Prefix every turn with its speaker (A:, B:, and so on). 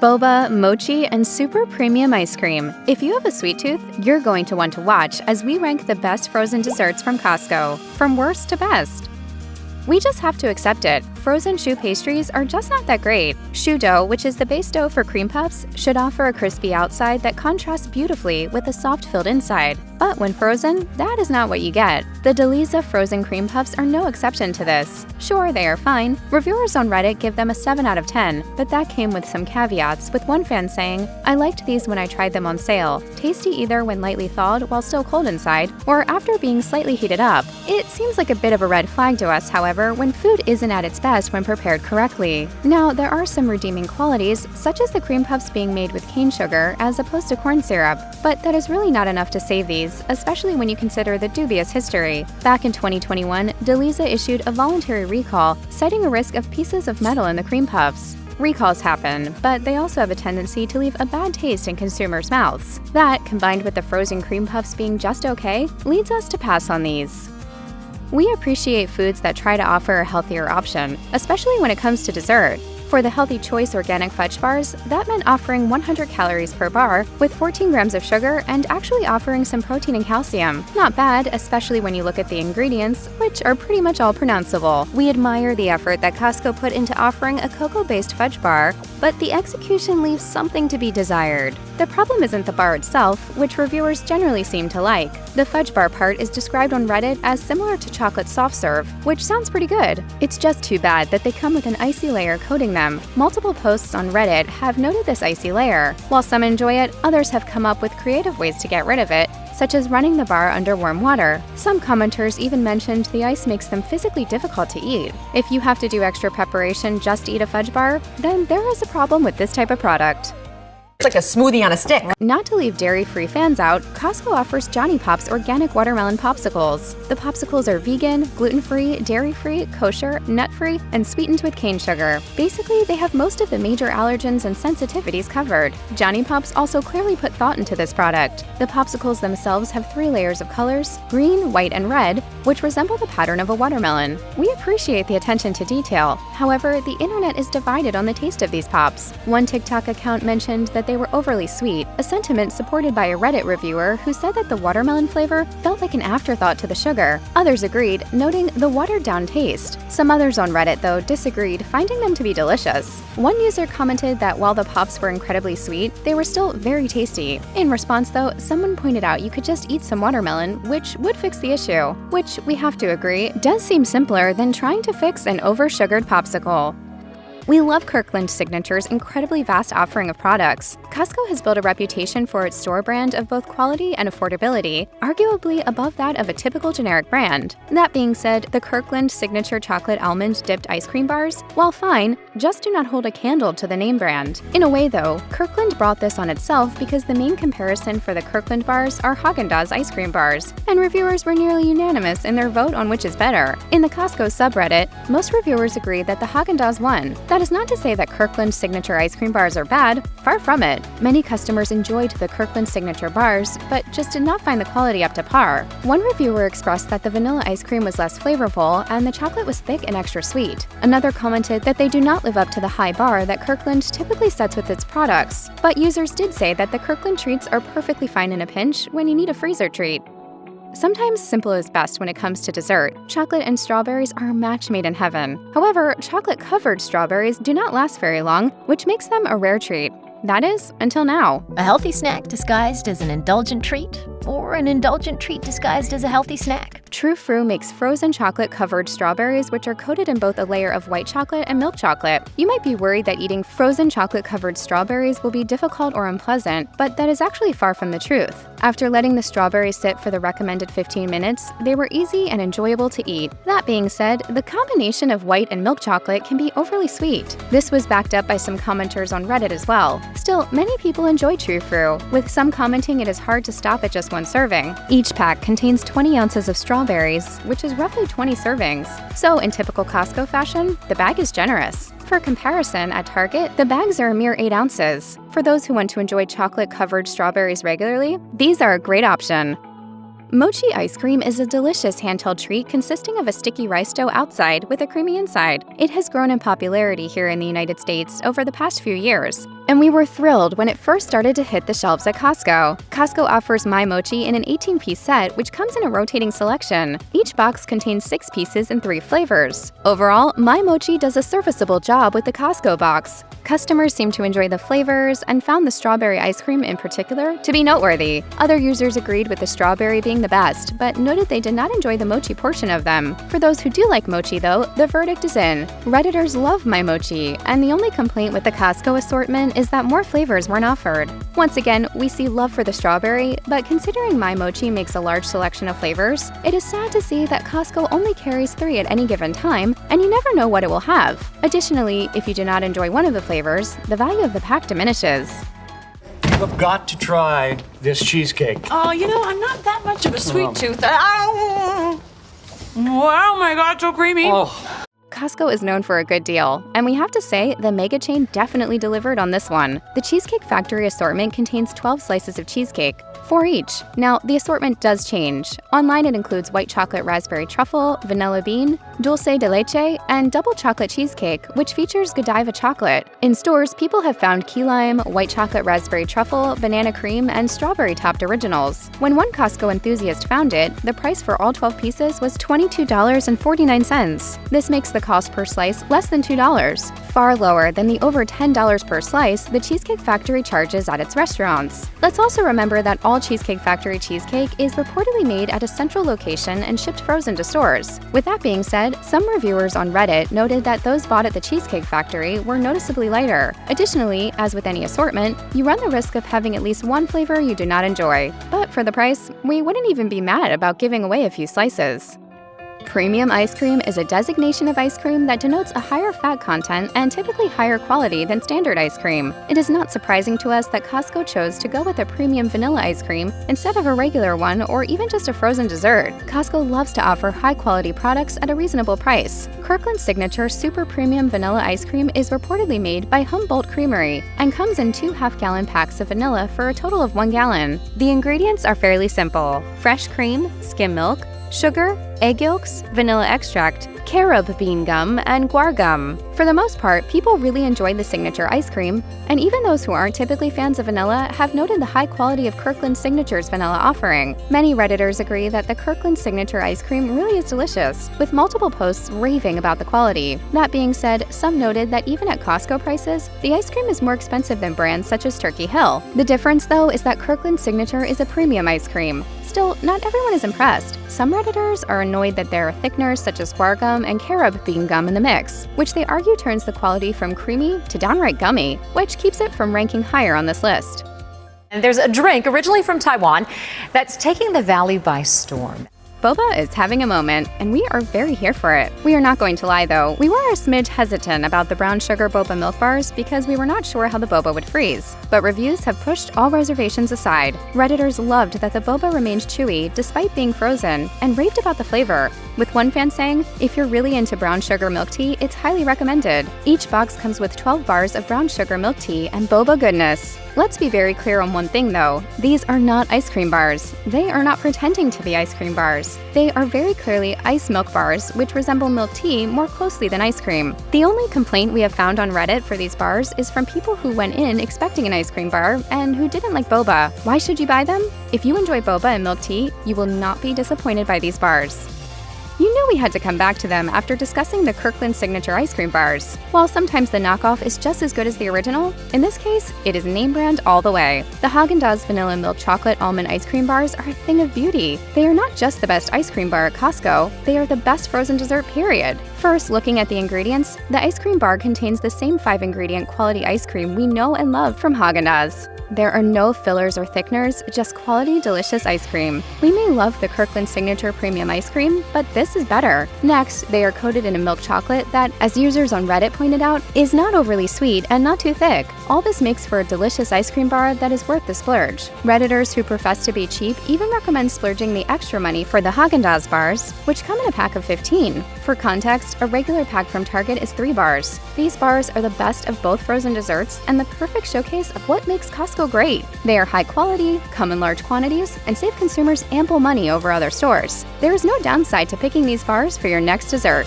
A: Boba, Mochi, and super premium ice cream. If you have a sweet tooth, you're going to want to watch as we rank the best frozen desserts from Costco, from worst to best. We just have to accept it. Frozen choux pastries are just not that great. Choux dough, which is the base dough for cream puffs, should offer a crispy outside that contrasts beautifully with a soft filled inside. But when frozen, that is not what you get. The Delizza frozen cream puffs are no exception to this. Sure, they are fine. Reviewers on Reddit give them a 7 out of 10, but that came with some caveats, with one fan saying, "I liked these when I tried them on sale. Tasty either when lightly thawed while still cold inside, or after being slightly heated up." It seems like a bit of a red flag to us, however, when food isn't at its best when prepared correctly. Now, there are some redeeming qualities, such as the cream puffs being made with cane sugar as opposed to corn syrup, but that is really not enough to save these, especially when you consider the dubious history. Back in 2021, Delizza issued a voluntary recall, citing a risk of pieces of metal in the cream puffs. Recalls happen, but they also have a tendency to leave a bad taste in consumers' mouths. That, combined with the frozen cream puffs being just okay, leads us to pass on these. We appreciate foods that try to offer a healthier option, especially when it comes to dessert. For the Healthy Choice organic fudge bars, that meant offering 100 calories per bar with 14 grams of sugar and actually offering some protein and calcium. Not bad, especially when you look at the ingredients, which are pretty much all pronounceable. We admire the effort that Costco put into offering a cocoa-based fudge bar, but the execution leaves something to be desired. The problem isn't the bar itself, which reviewers generally seem to like. The fudge bar part is described on Reddit as similar to chocolate soft serve, which sounds pretty good. It's just too bad that they come with an icy layer coating them. Multiple posts on Reddit have noted this icy layer. While some enjoy it, others have come up with creative ways to get rid of it, such as running the bar under warm water. Some commenters even mentioned the ice makes them physically difficult to eat. If you have to do extra preparation just to eat a fudge bar, then there is a problem with this type of product.
B: It's like a smoothie on a stick.
A: Not to leave dairy-free fans out, Costco offers JonnyPops organic watermelon popsicles. The popsicles are vegan, gluten-free, dairy-free, kosher, nut-free, and sweetened with cane sugar. Basically, they have most of the major allergens and sensitivities covered. JonnyPops also clearly put thought into this product. The popsicles themselves have 3 layers of colors, green, white, and red, which resemble the pattern of a watermelon. We appreciate the attention to detail. However, the internet is divided on the taste of these pops. One TikTok account mentioned that they were overly sweet, a sentiment supported by a Reddit reviewer who said that the watermelon flavor felt like an afterthought to the sugar. Others agreed, noting the watered-down taste. Some others on Reddit, though, disagreed, finding them to be delicious. One user commented that while the pops were incredibly sweet, they were still very tasty. In response, though, someone pointed out you could just eat some watermelon, which would fix the issue. Which, we have to agree, does seem simpler than trying to fix an over-sugared popsicle. We love Kirkland Signature's incredibly vast offering of products. Costco has built a reputation for its store brand of both quality and affordability, arguably above that of a typical generic brand. That being said, the Kirkland Signature Chocolate Almond Dipped Ice Cream Bars, while fine, just do not hold a candle to the name brand. In a way, though, Kirkland brought this on itself because the main comparison for the Kirkland bars are Häagen-Dazs ice cream bars, and reviewers were nearly unanimous in their vote on which is better. In the Costco subreddit, most reviewers agree that the Häagen-Dazs won. That is not to say that Kirkland Signature ice cream bars are bad, far from it. Many customers enjoyed the Kirkland Signature bars, but just did not find the quality up to par. One reviewer expressed that the vanilla ice cream was less flavorful and the chocolate was thick and extra sweet. Another commented that they do not live up to the high bar that Kirkland typically sets with its products, but users did say that the Kirkland treats are perfectly fine in a pinch when you need a freezer treat. Sometimes simple is best when it comes to dessert. Chocolate and strawberries are a match made in heaven. However, chocolate-covered strawberries do not last very long, which makes them a rare treat. That is, until now.
C: A healthy snack disguised as an indulgent treat, or an indulgent treat disguised as a healthy snack.
A: Trü Frü makes frozen chocolate-covered strawberries which are coated in both a layer of white chocolate and milk chocolate. You might be worried that eating frozen chocolate-covered strawberries will be difficult or unpleasant, but that is actually far from the truth. After letting the strawberries sit for the recommended 15 minutes, they were easy and enjoyable to eat. That being said, the combination of white and milk chocolate can be overly sweet. This was backed up by some commenters on Reddit as well. Still, many people enjoy Trü Frü, with some commenting it is hard to stop at just one serving. Each pack contains 20 ounces of strawberries, which is roughly 20 servings. So, in typical Costco fashion, the bag is generous. For comparison, at Target, the bags are a mere 8 ounces. For those who want to enjoy chocolate-covered strawberries regularly, these are a great option. Mochi ice cream is a delicious handheld treat consisting of a sticky rice dough outside with a creamy inside. It has grown in popularity here in the United States over the past few years, and we were thrilled when it first started to hit the shelves at Costco. Costco offers My Mochi in an 18-piece set, which comes in a rotating selection. Each box contains 6 pieces in 3 flavors. Overall, My Mochi does a serviceable job with the Costco box. Customers seem to enjoy the flavors and found the strawberry ice cream in particular to be noteworthy. Other users agreed with the strawberry being the best, but noted they did not enjoy the mochi portion of them. For those who do like mochi though, the verdict is in. Redditors love My Mochi, and the only complaint with the Costco assortment is that more flavors weren't offered. Once again, we see love for the strawberry, but considering My Mochi makes a large selection of flavors, it is sad to see that Costco only carries 3 at any given time, and you never know what it will have. Additionally, if you do not enjoy one of the flavors, the value of the pack diminishes.
D: You've got to try this cheesecake.
E: Oh, I'm not that much of a sweet tooth. Oh my God, so creamy.
D: Oh.
A: Costco is known for a good deal, and we have to say the mega chain definitely delivered on this one. The Cheesecake Factory assortment contains 12 slices of cheesecake, 4 each. Now, the assortment does change. Online it includes white chocolate raspberry truffle, vanilla bean, dulce de leche, and double chocolate cheesecake, which features Godiva chocolate. In stores, people have found key lime, white chocolate raspberry truffle, banana cream, and strawberry topped originals. When one Costco enthusiast found it, the price for all 12 pieces was $22.49. This makes the cost per slice less than $2, far lower than the over $10 per slice the Cheesecake Factory charges at its restaurants. Let's also remember that all Cheesecake Factory cheesecake is reportedly made at a central location and shipped frozen to stores. With that being said, some reviewers on Reddit noted that those bought at the Cheesecake Factory were noticeably lighter. Additionally, as with any assortment, you run the risk of having at least one flavor you do not enjoy. But for the price, we wouldn't even be mad about giving away a few slices. Premium ice cream is a designation of ice cream that denotes a higher fat content and typically higher quality than standard ice cream. It is not surprising to us that Costco chose to go with a premium vanilla ice cream instead of a regular one or even just a frozen dessert. Costco loves to offer high-quality products at a reasonable price. Kirkland Signature Super Premium Vanilla Ice Cream is reportedly made by Humboldt Creamery and comes in 2 half-gallon packs of vanilla for a total of 1 gallon. The ingredients are fairly simple: fresh cream, skim milk, sugar, egg yolks, vanilla extract, carob bean gum, and guar gum. For the most part, people really enjoy the signature ice cream, and even those who aren't typically fans of vanilla have noted the high quality of Kirkland Signature's vanilla offering. Many Redditors agree that the Kirkland Signature ice cream really is delicious, with multiple posts raving about the quality. That being said, some noted that even at Costco prices, the ice cream is more expensive than brands such as Turkey Hill. The difference, though, is that Kirkland Signature is a premium ice cream. Still, not everyone is impressed. Some Redditors are annoyed that there are thickeners such as guar gum and carob bean gum in the mix, which they argue turns the quality from creamy to downright gummy, which keeps it from ranking higher on this list.
B: And there's a drink originally from Taiwan that's taking the valley by storm.
A: Boba is having a moment, and we are very here for it. We are not going to lie though, we were a smidge hesitant about the brown sugar boba milk bars because we were not sure how the boba would freeze. But reviews have pushed all reservations aside. Redditors loved that the boba remained chewy despite being frozen, and raved about the flavor, with one fan saying, "If you're really into brown sugar milk tea, it's highly recommended." Each box comes with 12 bars of brown sugar milk tea and boba goodness. Let's be very clear on one thing though, these are not ice cream bars. They are not pretending to be ice cream bars. They are very clearly ice milk bars, which resemble milk tea more closely than ice cream. The only complaint we have found on Reddit for these bars is from people who went in expecting an ice cream bar and who didn't like boba. Why should you buy them? If you enjoy boba and milk tea, you will not be disappointed by these bars. You knew we had to come back to them after discussing the Kirkland Signature ice cream bars. While sometimes the knockoff is just as good as the original, in this case, it is name brand all the way. The Häagen-Dazs Vanilla Milk Chocolate Almond Ice Cream Bars are a thing of beauty. They are not just the best ice cream bar at Costco, they are the best frozen dessert, period. First, looking at the ingredients, the ice cream bar contains the same 5-ingredient quality ice cream we know and love from Häagen-Dazs. There are no fillers or thickeners, just quality, delicious ice cream. We may love the Kirkland Signature Premium Ice Cream, but this is better. Next, they are coated in a milk chocolate that, as users on Reddit pointed out, is not overly sweet and not too thick. All this makes for a delicious ice cream bar that is worth the splurge. Redditors who profess to be cheap even recommend splurging the extra money for the Häagen-Dazs bars, which come in a pack of 15. For context, breakfast, a regular pack from Target is 3 bars. These bars are the best of both frozen desserts and the perfect showcase of what makes Costco great. They are high quality, come in large quantities, and save consumers ample money over other stores. There is no downside to picking these bars for your next dessert.